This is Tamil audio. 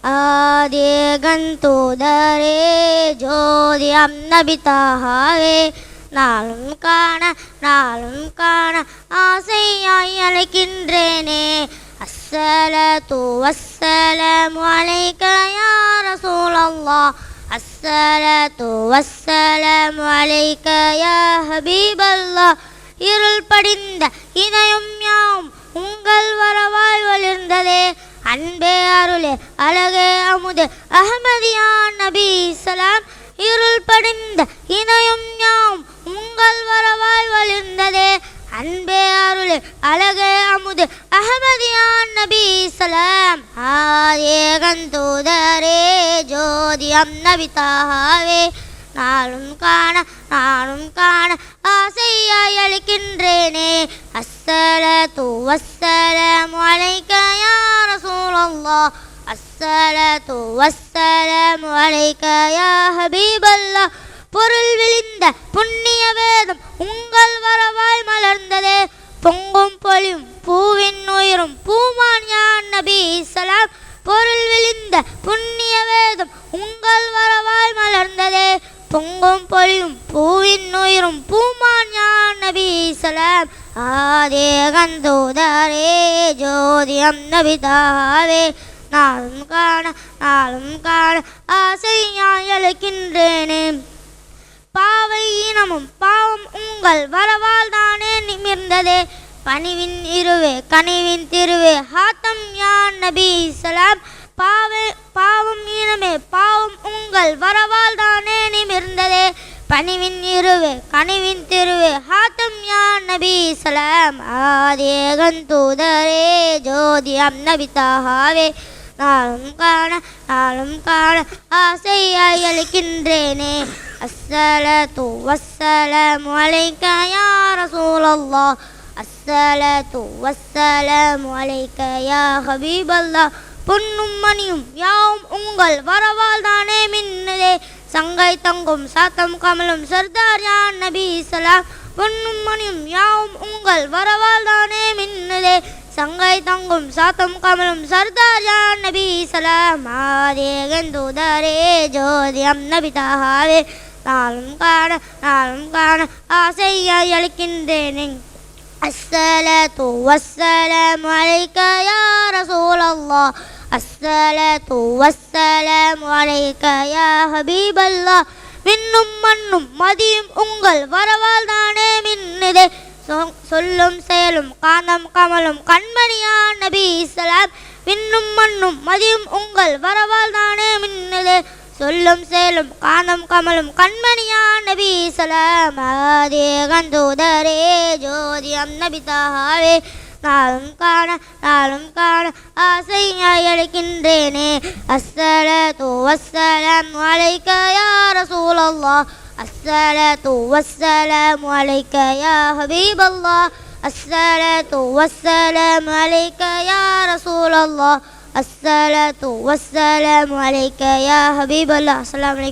ஆதிகந்தூதரே ஜோதியம் நபிதாகவே நாளும் காண ஆசையாய் அழைக்கின்றேனே. அஸ்ஸலாத்து வஸ்ஸலாமு அலைக யா ரசூலல்லாஹ், அஸ்ஸலாத்து வஸ்ஸலாமு அலைக யா ஹபீபல்லாஹ். இருள் படிந்த இதயம் யாவும் உங்கள் வரவாய் ஒளிர்ந்ததே. அன்பே அருளே அழகே அமுதே அஹ்மதியா நபி சலாம். இருள் படிந்த இதயம் யாவும் உங்கள் வரவாய் ஒளிர்ந்ததே. அன்பே அருளே அழகே அமுதே அஹ்மதியா நபி சலாம். ஆதிகந்தூதரே ஜோதியம் நபிதாகவே நாளும் காண ஆசையாய் அழைக்கின்றேனே. அஸ்ஸலாத்து வஸ்ஸலாமு அலைக யா ரசூலல்லாஹ், அஸ்ஸலாத்து வஸ்ஸலாமு அலைக யா ஹபீபல்லாஹ். பொருள் விழிந்த புண்ணிய வேதம் உங்கள் வரவாய் மலர்ந்ததே. பொங்கும் பொழியும் பூவின் உயிரும் பூமான் யா நபி சலாம். பொருள் விழிந்த புண்ணிய வேதம் உங்கள் வரவாய் மலர்ந்ததே. பொங்கும் பொழியும் பூவின் உயிரும் பூமான் யா நபி சலாம். ஆதிகந்தூதரே ஜோதியம் நபிதாகவே நாளும் காண ஆசையாய் அழைக்கின்றேனே. பாவை இனமும் பாவம் உங்கள் வரவால் தானே நிமிர்ந்ததே. பணிவின் இருவே கனிவின் திருவே ஹாத்தம் யா நபி சலாம். பாவம் இனமே பாவம் உங்கள் வரவால் தானே நிமிர்ந்ததே. பணிவின் இருவே கனிவின் திருவே ஹாத்தம் யா நபி சலாம். ஆதிகந்தூதரே ஜோதியம் நபிதாகவே நாளும் காண ஆசையாய் அழைக்கின்றேனே. அஸ்ஸலாத்து வஸ்ஸலாமு அலைக யா ரசூலல்லாஹ், அஸ்ஸலாத்து வஸ்ஸலாமு அலைக யா ஹபீபல்லாஹ். பொன்னும் மணியும் யாவும் உங்கள் வரவால் தானே மின்னதே. சங்கை தங்கும் சாத்தம் கமலும் சர்தார் யா நபி சலாம். பொன்னும் மணியும் யாவும் உங்கள் வரவால் தானே மின்னதே. சங்கை தங்கும் சாத்தம் கமலும் சர்தார் யா நபி சலாம். ஆதிகந்தூதரே ஜோதியம் நபிதாகவே நாளும் காண ஆசையாய் அழைக்கின்றேனே. அஸ்ஸலாத்து வஸ்ஸலாமு அலைக யா ரசூலல்லாஹ், அஸ்ஸலாத்து வஸ்ஸலாமு அலைக யா ஹபீபல்லாஹ். விண்ணும் மண்ணும் மதியும் உங்கள் வரவால் தானே மின்னுதே. சொல்லும் செயலும் காந்தம் கமலும் கண்மணியா நபி சலாம். விண்ணும் மண்ணும் மதியும் உங்கள் வரவால் தானே மின்னுதே. சொல்லும் செயலும் காந்தம் கமலும் கண்மணியா நபி சலாம். ஆதிகந்தூதரே ஜோதியம் நபிதாகவே நாளும் காண ஆசையாய் அழைக்கின்றேனே. அஸ்ஸலாத்து வஸ்ஸலாமு அலைக யா ரசூலல்லாஹ், அஸ்ஸலாத்து வஸ்ஸலாமு அலைக யா ஹபீபல்லாஹ், அஸ்ஸலாத்து வஸ்ஸலாமு அலைக யா ரசூலல்லாஹ், அஸ்ஸலாத்து வஸ்ஸலாமு அலைக யா ஹபீபல்லாஹ். அஸ்ஸலாமு அலைக்கும்.